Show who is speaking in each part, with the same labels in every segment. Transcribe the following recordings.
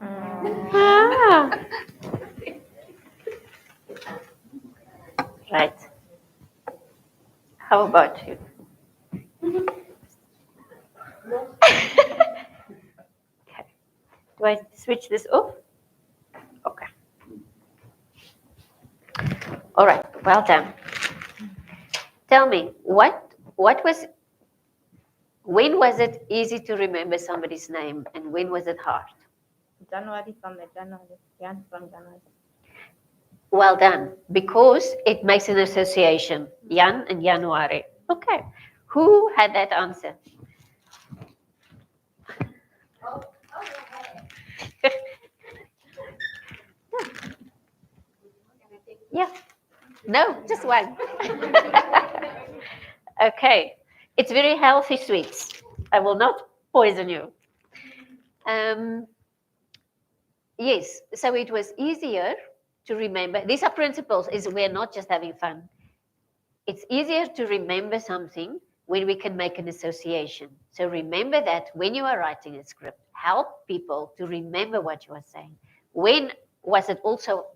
Speaker 1: Ah, right. How about you? Okay. Do I switch this off? Okay. All right. Well done. Tell me, what was when was it easy to remember somebody's name and when was it hard?
Speaker 2: January from the January. Jan from January.
Speaker 1: Well done, because it makes an association. Jan and January. Okay. Who had that answer? Yeah. No, just one. Okay. It's very healthy sweets. I will not poison you. Yes, so it was easier to remember. These are principles, is we're not just having fun. It's easier to remember something when we can make an association. So remember that when you are writing a script, help people to remember what you are saying. When was it also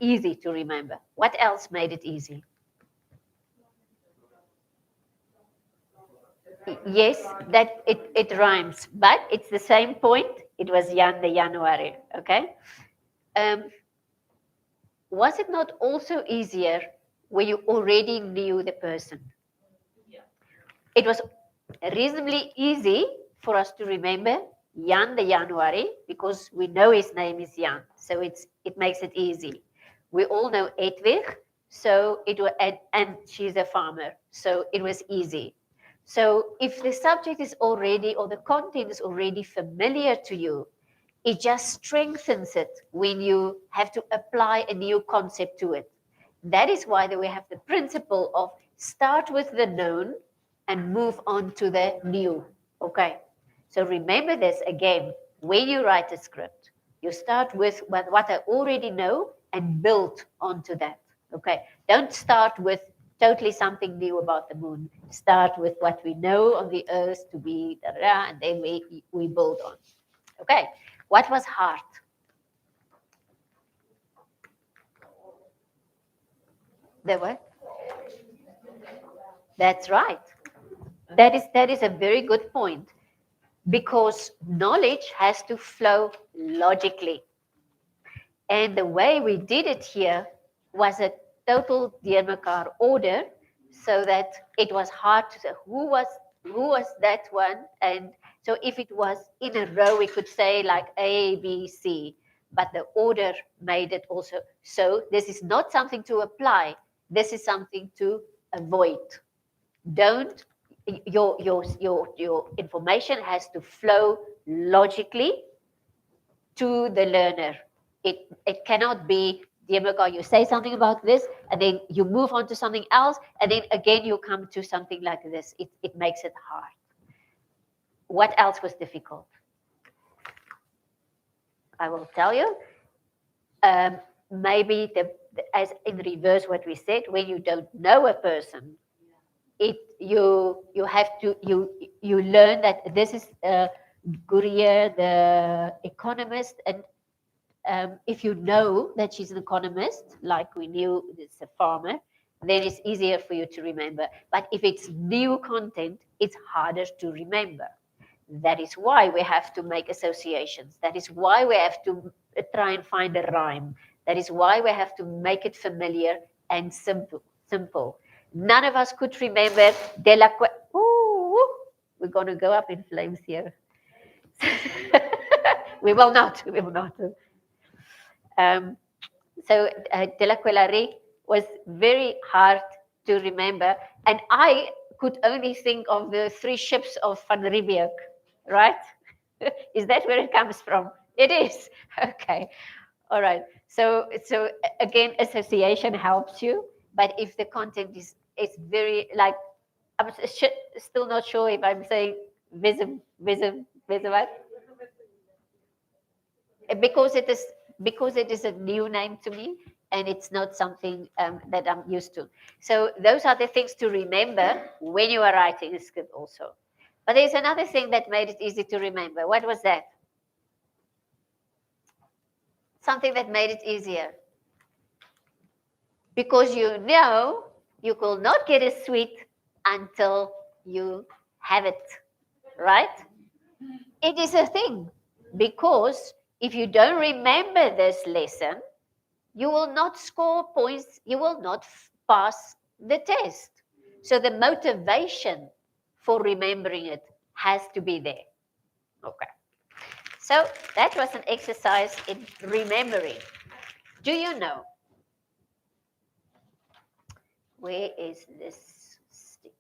Speaker 1: easy to remember? What else made it easy? Yes, that it rhymes, but it's the same point. It was Jan the January, okay? Was it not also easier when you already knew the person? It was reasonably easy for us to remember Jan the January because we know his name is Jan, so it makes it easy. We all know Edwig, so it was, and she's a farmer, so it was easy. So if the subject is already or the content is already familiar to you, it just strengthens it when you have to apply a new concept to it. That is why we have the principle of start with the known and move on to the new. Okay. So remember this again. When you write a script, you start with what I already know and build onto that. Okay. Don't start with totally something new about the moon. Start with what we know on the earth to be, and then we build on. Okay. What was hard? The what? That's right. That is a very good point, because knowledge has to flow logically. And the way we did it here was a total Diermekaar order, so that it was hard to say who was that one. And so if it was in a row, we could say like A, B, C, but the order made it also. So this is not something to apply. This is something to avoid. Don't your information has to flow logically to the learner. It cannot be, Diermekaar, you say something about this, and then you move on to something else, and then again you come to something like this. It makes it hard. What else was difficult? I will tell you. Maybe as in reverse what we said, when you don't know a person, you have to you learn that this is Gurrier, the economist, and if you know that she's an economist, like we knew it's a farmer, then it's easier for you to remember. But if it's new content, it's harder to remember. That is why we have to make associations. That is why we have to try and find a rhyme. That is why we have to make it familiar and simple. None of us could remember we're going to go up in flames here. We will not. We will not. So De La Quellerie was very hard to remember. And I could only think of the 3 ships of Van Riebeeck, right? Is that where it comes from? It is. Okay. All right. So again, association helps you. But if the content is very, like, I'm still not sure if I'm saying visum, what? because it is a new name to me, and it's not something that I'm used to. So those are the things to remember when you are writing a script also. But there's another thing that made it easy to remember. What was that? Something that made it easier. Because you know you will not get a sweet until you have it, right? It is a thing. Because if you don't remember this lesson, you will not score points, you will not pass the test. So the motivation for remembering it has to be there. Okay. So that was an exercise in remembering. Do you know? Where is this stick?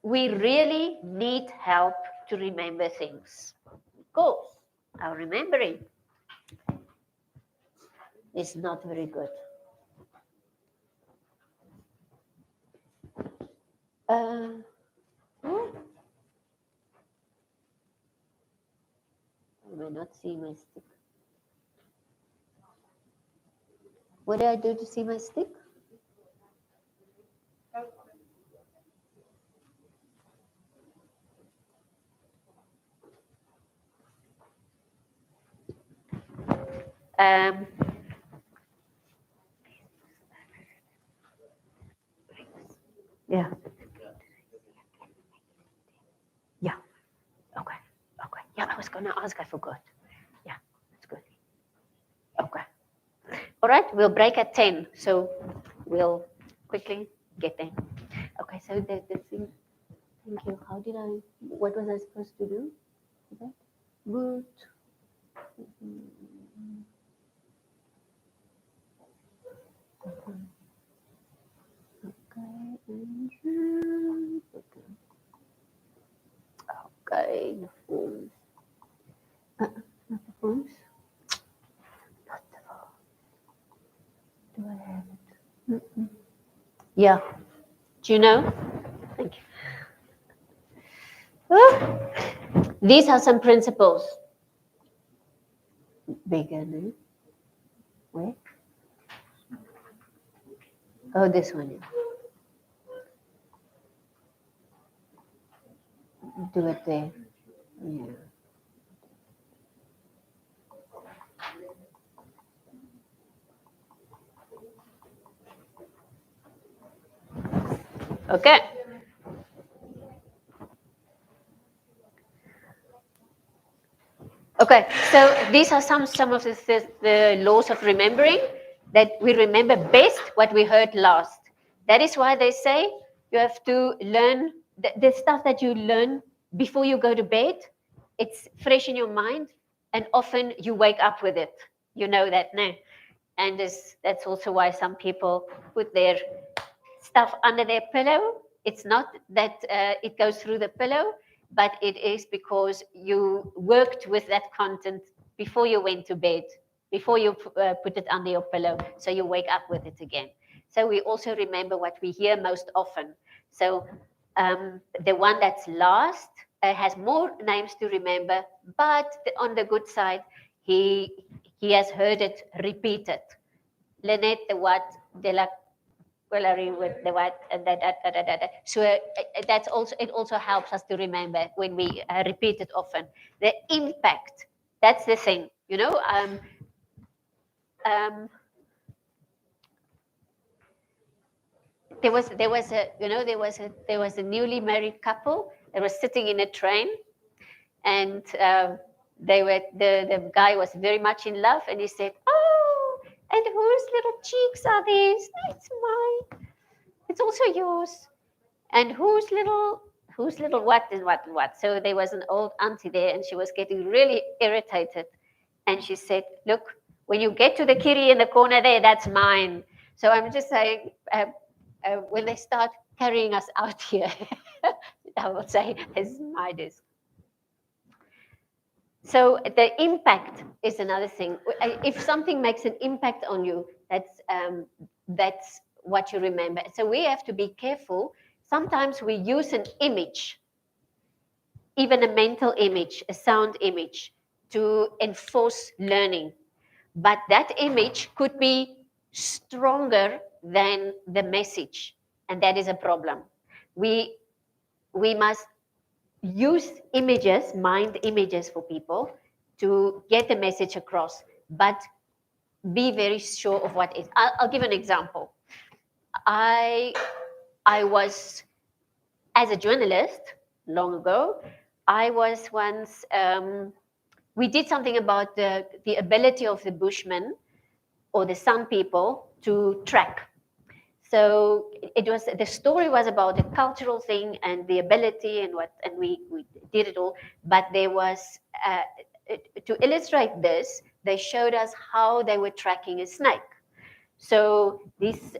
Speaker 1: We really need help to remember things. Because our remembering is not very good. I may not see my stick. What do I do to see my stick? Yeah. Yeah. Okay. Okay. Yeah, I was going to ask. I forgot. Yeah, that's good. Okay. All right. We'll break at 10. So we'll quickly get there. Okay. So the thing. Thank you. How did I? What was I supposed to do? Okay. Good. Okay, the forms. Not the forms. Not the forms. Do I have it? Yeah. Do you know? Thank you. These are some principles. Bigger, no? Where? Oh, this one. Do it there. Yeah. Okay. Okay, so these are some of the laws of remembering, that we remember best what we heard last. That is why they say you have to learn the stuff that you learn before you go to bed. It's fresh in your mind, and often you wake up with it. You know that now. And that's also why some people put their stuff under their pillow. It's not that it goes through the pillow, but it is because you worked with that content before you went to bed, before you put it under your pillow, so you wake up with it again. So we also remember what we hear most often. So the one that's last has more names to remember, but on the good side, he has heard it repeated. Lynette the what, de la with the what, and that. So that's also, it also helps us to remember when we repeat it often. The impact, that's the thing, you know. There was a newly married couple that was sitting in a train, and the guy was very much in love, and he said, "Oh, and whose little cheeks are these? It's mine. It's also yours. And whose little what and what and what." So there was an old auntie there, and she was getting really irritated. And she said, "Look, when you get to the kitty in the corner there, that's mine." So I'm just saying, when they start carrying us out here, I will say, "This is my desk." So the impact is another thing. If something makes an impact on you, that's what you remember. So we have to be careful. Sometimes we use an image even a mental image, a sound image to enforce learning. But that image could be stronger than the message, and that is a problem. We must use images, mind images for people to get the message across, but be very sure of what is. I'll give an example. I was, as a journalist long ago, I was once, we did something about the ability of the Bushmen or the San people to track. So it was, the story was about a cultural thing and the ability and we did it all. But there was, to illustrate this, they showed us how they were tracking a snake. So this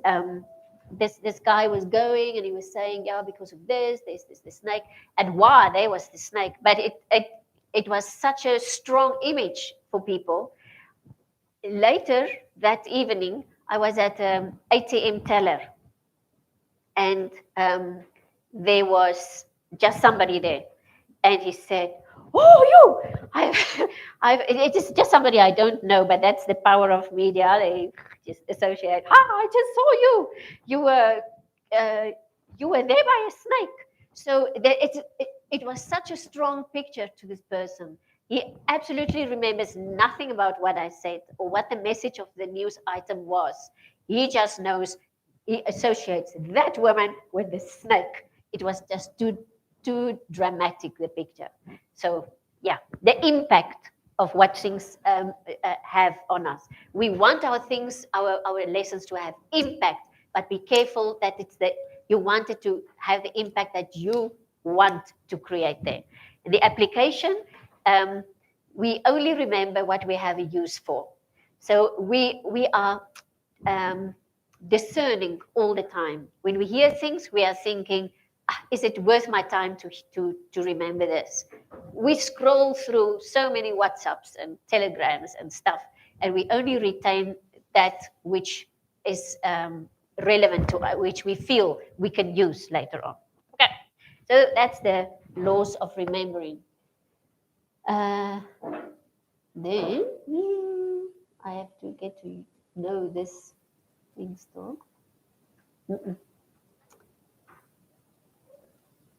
Speaker 1: guy was going and he was saying, yeah, because of this, there's the snake, and why there was the snake. But it was such a strong image for people. Later that evening, I was at an ATM teller, and there was just somebody there, and he said, "Oh, you! It is just somebody I don't know, but that's the power of media. They just associate. I just saw you. You were there by a snake." So it was such a strong picture to this person. He absolutely remembers nothing about what I said or what the message of the news item was. He just knows, he associates that woman with the snake. It was just too dramatic, the picture. So yeah, the impact of what things have on us. We want our things, our lessons to have impact, but be careful that it's you want it to have the impact that you want to create there. In the application, we only remember what we have a use for. So we are discerning all the time. When we hear things, we are thinking, is it worth my time to remember this? We scroll through so many WhatsApps and Telegrams and stuff, and we only retain that which is relevant to us, which we feel we can use later on. Okay, so that's the laws of remembering. Then I have to get to know this thing still.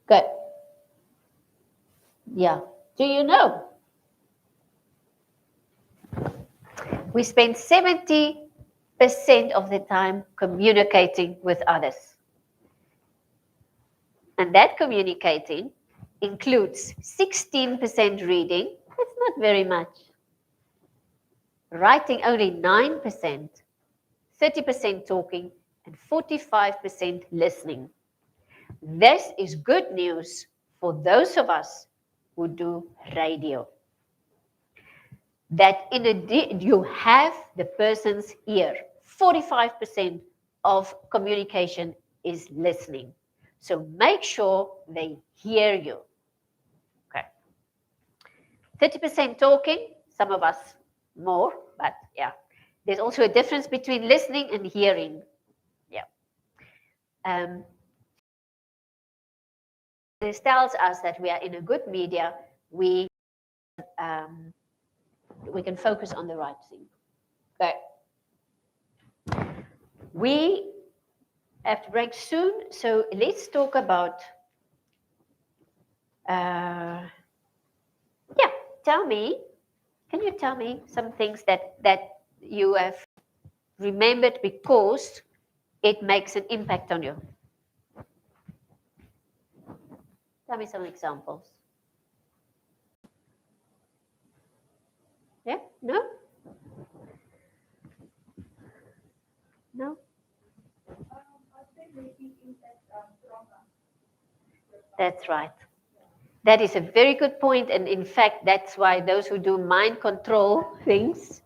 Speaker 1: Good. Yeah. Do you know? We spend 70% of the time communicating with others. And that communicating includes 16% reading. That's not very much. Writing only 9%, 30% talking, and 45% listening. This is good news for those of us who do radio. That in addition, you have the person's ear. 45% of communication is listening. So make sure they hear you. Okay. 30% talking, some of us more, but yeah. There's also a difference between listening and hearing. Yeah. This tells us that we are in a good media. We can focus on the right thing. Okay. We have to break soon, so let's talk about. Yeah, tell me. Can you tell me some things that you have remembered because it makes an impact on you? Tell me some examples. Yeah? No? No? That's right. That is a very good point, and in fact, that's why those who do mind control things,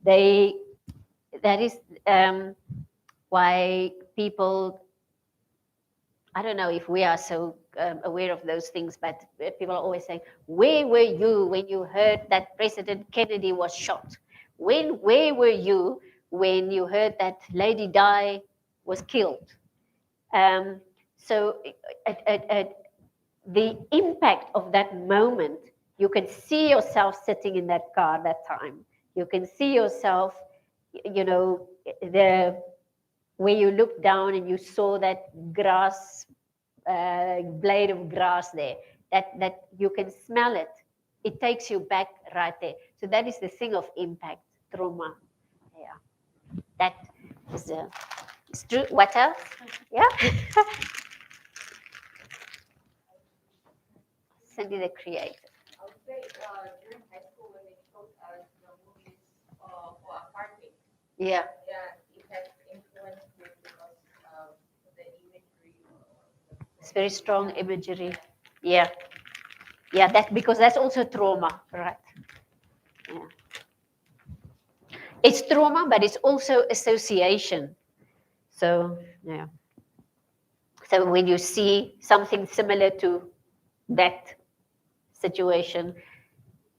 Speaker 1: that is why people, I don't know if we are so aware of those things, but people are always saying, where were you when you heard that President Kennedy was shot? Where were you when you heard that Lady Di was killed? So the impact of that moment, you can see yourself sitting in that car that time. You can see yourself, the where you looked down and you saw that grass, blade of grass there, that you can smell it. It takes you back right there. So that is the thing of impact, trauma. Yeah, that is it's true. What else? Yeah. Cindy the creator.
Speaker 3: I would say during high school when they showed us the movies for apartment,
Speaker 1: Yeah.
Speaker 3: it has influenced me because of the imagery.
Speaker 1: It's very strong imagery. Yeah. Yeah, that because that's also trauma, right? Yeah. It's trauma, but it's also association. So yeah. So when you see something similar to that situation,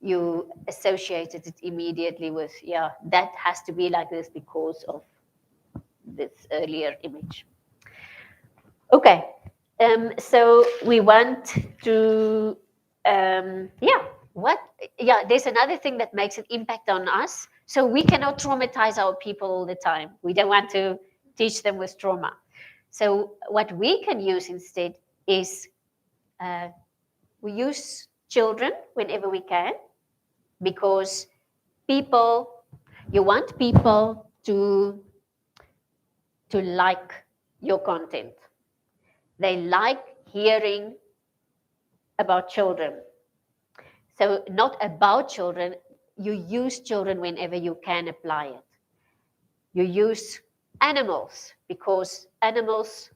Speaker 1: you associated it immediately with, yeah, that has to be like this because of this earlier image. Okay, so we want to, there's another thing that makes an impact on us. So we cannot traumatize our people all the time. We don't want to teach them with trauma. So what we can use instead is we use children whenever we can, because you want people to like your content. They like hearing about children. So not about children, you use children whenever you can apply it. You use animals because animals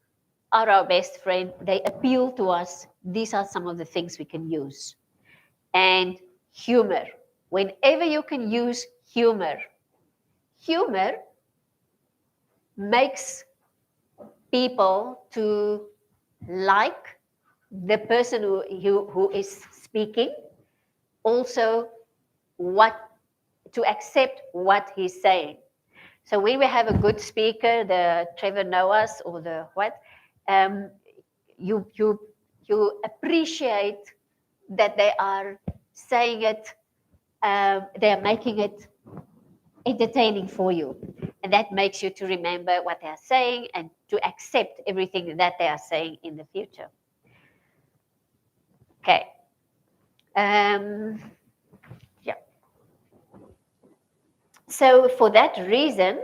Speaker 1: are our best friend. They appeal to us. These are some of the things we can use. And humor. Whenever you can use humor makes people to like the person who is speaking, also to accept what he's saying. So when we have a good speaker, the Trevor Noahs or the you appreciate that they are saying it, they are making it entertaining for you. And that makes you to remember what they are saying and to accept everything that they are saying in the future. Okay. Yeah. So for that reason,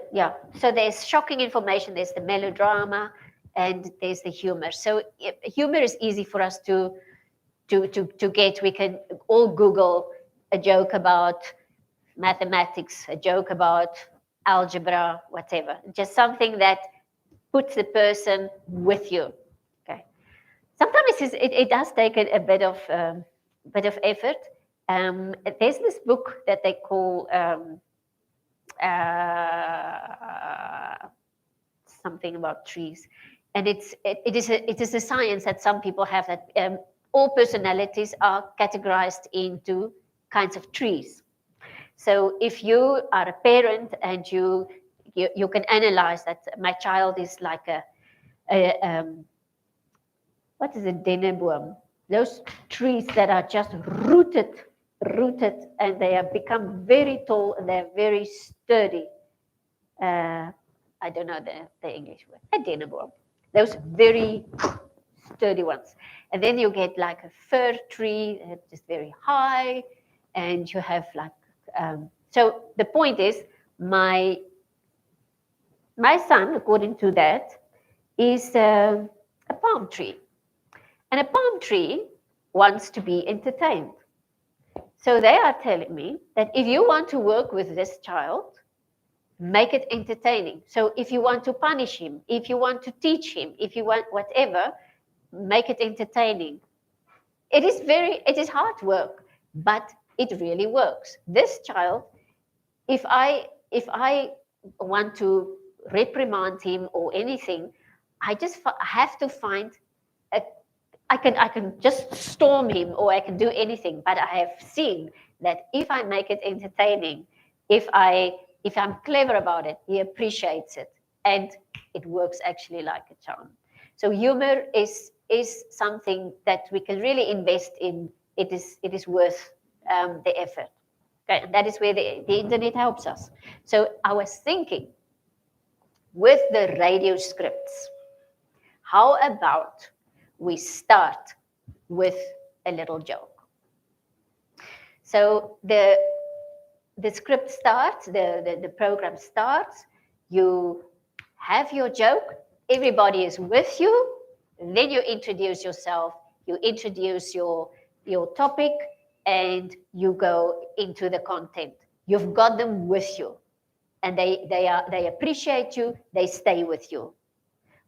Speaker 1: so there's shocking information, there's the melodrama, and there's the humor. So humor is easy for us to get. We can all Google a joke about mathematics, a joke about algebra, whatever. Just something that puts the person with you. Okay. Sometimes it does take a bit of effort. There's this book that they call something about trees, and it is a science that some people have that all personalities are categorized into kinds of trees. So if you are a parent and you can analyze that my child is like a what is a dennenboom? Those trees that are just rooted, and they have become very tall and they're very sturdy. I don't know the English word. A dennenboom. Those very sturdy ones. And then you get like a fir tree, just very high, and you have like. So the point is, my son, according to that, is a palm tree. And a palm tree wants to be entertained. So they are telling me that if you want to work with this child, make it entertaining. So if you want to punish him, if you want to teach him, if you want whatever, make it entertaining. It is hard work, but it really works. This child, if I want to reprimand him or anything, I have to find I can just storm him or I can do anything, but I have seen that if I make it entertaining, if I'm clever about it, he appreciates it, and it works actually like a charm. So humor is is something that we can really invest in. It is worth the effort. Okay, and that is where the internet helps us. So I was thinking, with the radio scripts, how about we start with a little joke? So the script starts, the program starts, you have your joke, everybody is with you, and then you introduce yourself, you introduce your topic, and you go into the content. You've got them with you, and they appreciate you, they stay with you.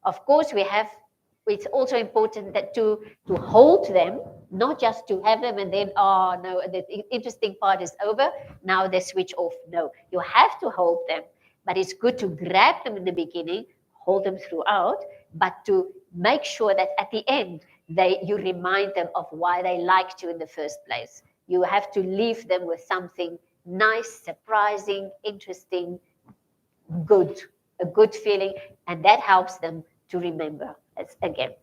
Speaker 1: Of course, it's also important that to hold them, not just to have them and then, oh no, the interesting part is over, now they switch off. No, you have to hold them, but it's good to grab them in the beginning, hold them throughout, but to make sure that at the end, you remind them of why they liked you in the first place. You have to leave them with something nice, surprising, interesting, good, a good feeling, and that helps them to remember again.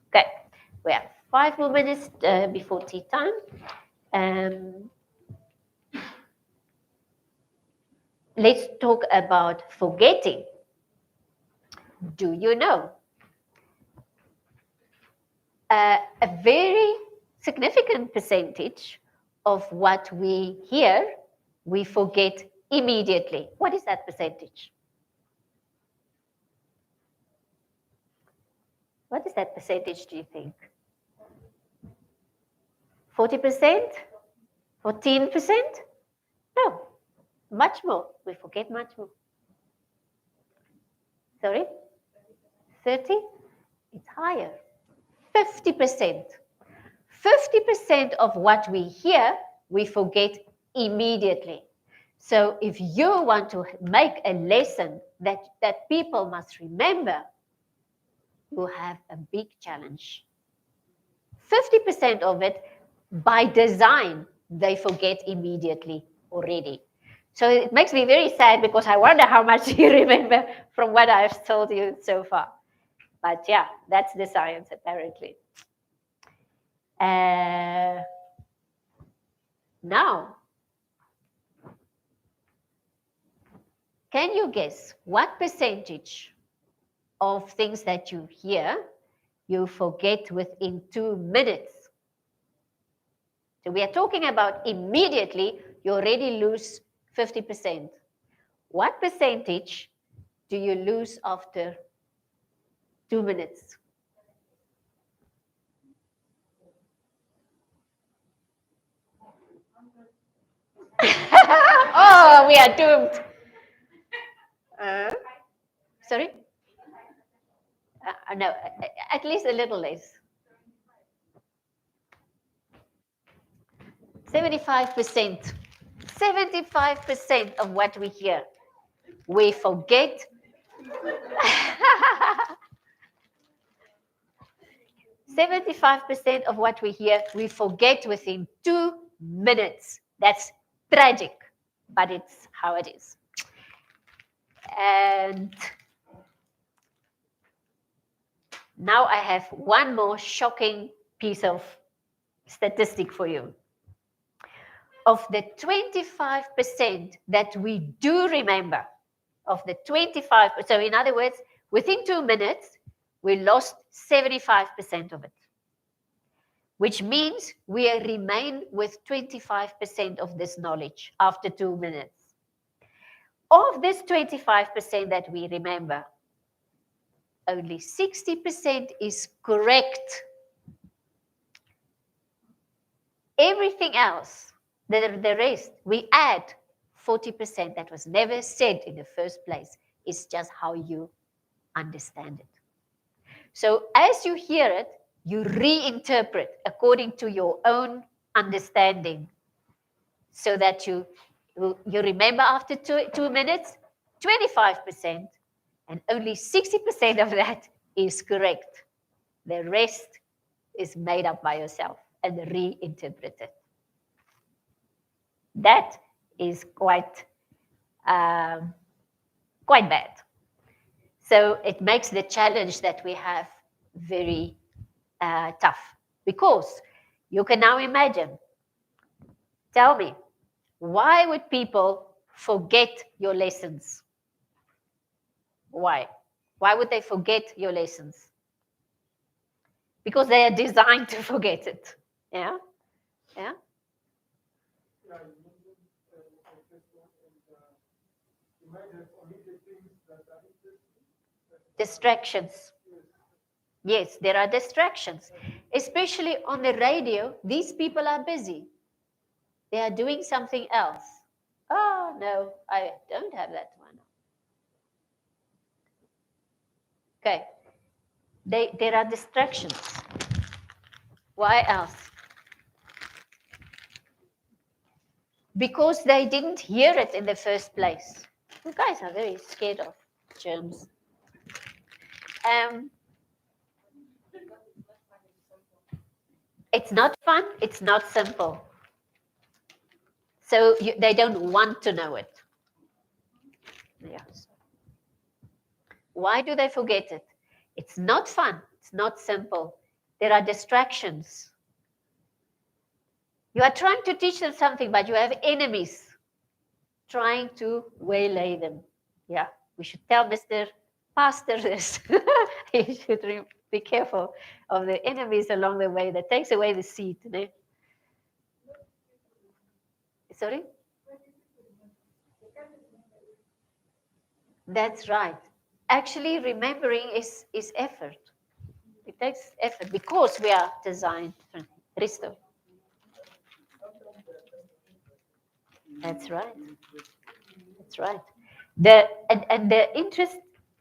Speaker 1: Okay, we have 5 more minutes before tea time. Let's talk about forgetting. Do you know? A very significant percentage of what we hear, we forget immediately. What is that percentage? What is that percentage, do you think? 40%? 14%? No, much more. We forget much more. Sorry? 30? It's higher. 50%. 50% of what we hear, we forget immediately. So if you want to make a lesson that people must remember, you have a big challenge. 50% of it, by design, they forget immediately already. So it makes me very sad because I wonder how much you remember from what I've told you so far. But yeah, that's the science apparently. Now, can you guess what percentage of things that you hear you forget within 2 minutes? So we are talking about immediately, you already lose 50%. What percentage do you lose after 2 minutes? Oh, we are doomed. Sorry? No, at least a little less. 75%. 75% of what we hear, we forget. 75% of what we hear, we forget within 2 minutes. That's tragic, but it's how it is. And now I have one more shocking piece of statistic for you. Of the 25% that we do remember, of the 25, so in other words, within 2 minutes, we lost 75% of it, which means we remain with 25% of this knowledge after 2 minutes. Of this 25% that we remember, only 60% is correct. Everything else, the rest, we add 40% that was never said in the first place. It's just how you understand it. So as you hear it, you reinterpret according to your own understanding so that you remember after 2 minutes, 25%, and only 60% of that is correct. The rest is made up by yourself and reinterpreted. That is quite bad. So it makes the challenge that we have very tough, because you can now imagine. Tell me, why would people forget your lessons? Why? Why would they forget your lessons? Because they are designed to forget it. Yeah? Yeah?
Speaker 4: Yeah, you mentioned successful and you might have omitted things that are interesting.
Speaker 1: Distractions. Yes, there are distractions. Especially on the radio, these people are busy. They are doing something else. Oh, no, I don't have that one. Okay. There are distractions. Why else? Because they didn't hear it in the first place. You guys are very scared of germs. It's not fun, it's not simple. So they don't want to know it. Yes. Why do they forget it? It's not fun, it's not simple. There are distractions. You are trying to teach them something, but you have enemies trying to waylay them. Yeah, we should tell Mr. Pastor this. He should be careful of the enemies along the way that takes away the seed. No? Sorry? That's right. Actually, remembering is effort. It takes effort because we are designed for Risto. That's right. That's right. And the interest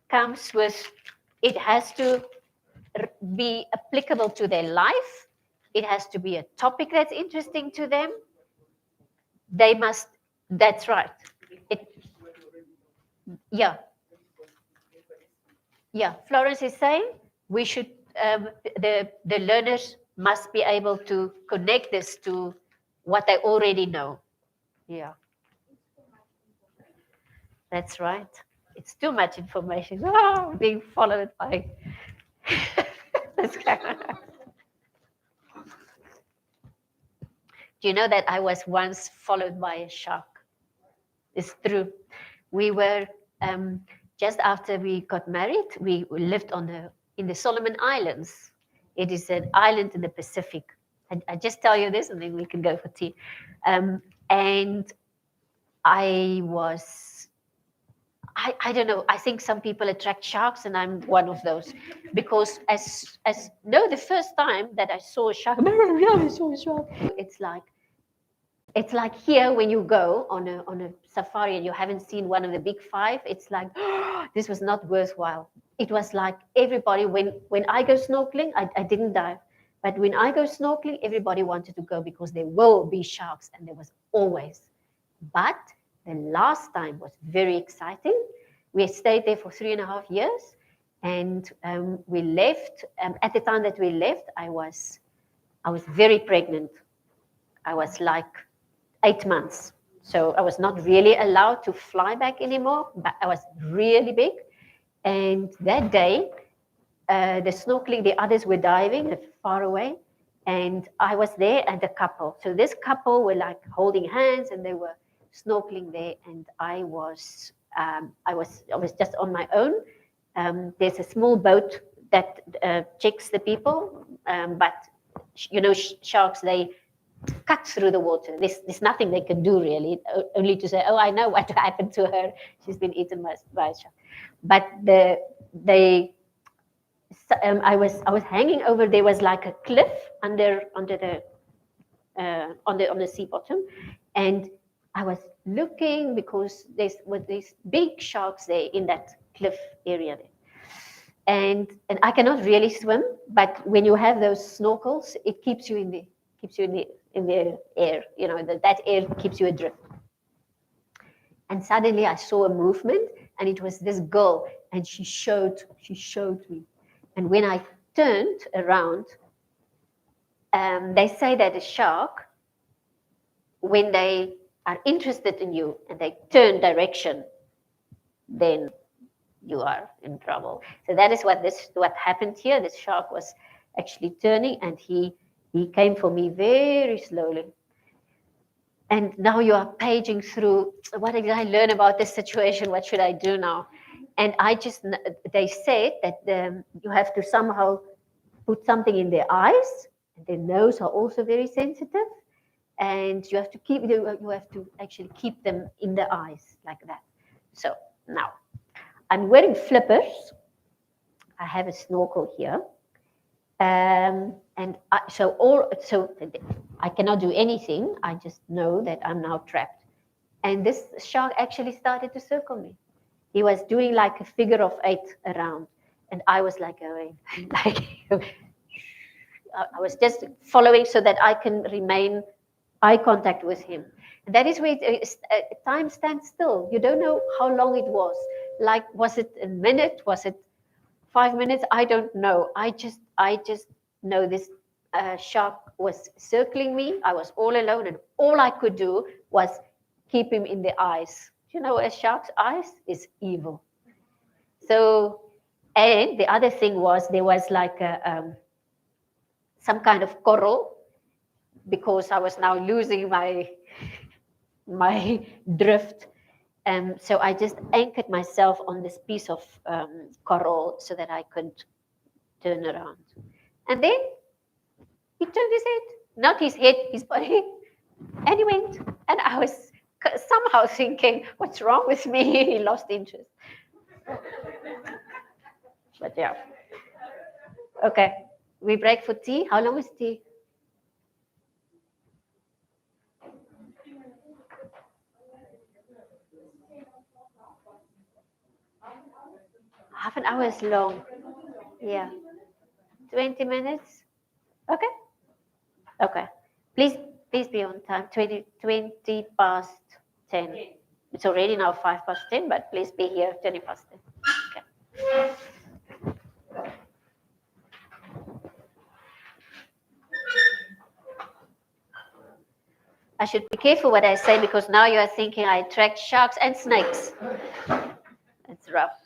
Speaker 1: comes with, it has to be applicable to their life. It has to be a topic that's interesting to them. They must, that's right. Yeah. Yeah, Florence is saying we should, the learners must be able to connect this to what they already know. Yeah. That's right. It's too much information. Oh, being followed by this guy. Do you know that I was once followed by a shark? It's true. We were just after we got married. We lived in the Solomon Islands. It is an island in the Pacific. I just tell you this, and then we can go for tea. And I don't know. I think some people attract sharks, and I'm one of those, because the first time that I saw a shark, I saw a shark. It's like here when you go on a safari and you haven't seen one of the big five. It's like, oh, this was not worthwhile. It was like everybody, when I go snorkeling, I didn't dive, but when I go snorkeling, everybody wanted to go because there will be sharks, and there was always. But the last time was very exciting. We stayed there for 3.5 years, and we left. At the time that we left, I was very pregnant. I was like 8 months. So I was not really allowed to fly back anymore, but I was really big. And that day, the snorkeling, the others were diving far away, and I was there and a couple. So this couple were like holding hands, and they were snorkeling there, and I was just on my own. There's a small boat that checks the people, but sharks, they cut through the water. There's nothing they can do really, only to say, oh, I know what happened to her. She's been eaten by a shark. But I was hanging over. There was like a cliff on the sea bottom, and I was looking because there's these big sharks there in that cliff area there. And I cannot really swim, but when you have those snorkels, it keeps you in the air. That air keeps you adrift. And suddenly I saw a movement, and it was this girl, and she showed me. And when I turned around, they say that a shark, when they are interested in you and they turn direction, then you are in trouble. So that is what happened here. This shark was actually turning, and he came for me very slowly. And now you are paging through, what did I learn about this situation? What should I do now? And they said that you have to somehow put something in their eyes. And their nose are also very sensitive. And you have to actually keep them in the eyes like that. So now I'm wearing flippers. I have a snorkel here. So I cannot do anything. I just know that I'm now trapped. And this shark actually started to circle me. He was doing like a figure of 8 around, and I was like going, like I was just following so that I can remain eye contact with him. And that is where time stands still. You don't know how long it was. Like, was it a minute? Was it 5 minutes? I don't know. I just know this shark was circling me. I was all alone, and all I could do was keep him in the eyes. You know, a shark's eyes is evil. So, and the other thing was there was like some kind of coral, because I was now losing my drift. So I just anchored myself on this piece of coral so that I could turn around. And then he turned his head, not his head, his body, and he went. And I was somehow thinking, what's wrong with me? He lost interest. But yeah. Okay, we break for tea. How long is tea? Half an hour is long. Yeah. 20 minutes? Okay. Okay. Please be on time. 20 past 10. It's already now 5 past 10, but please be here 20 past 10. Okay. I should be careful what I say, because now you are thinking I attract sharks and snakes. It's rough.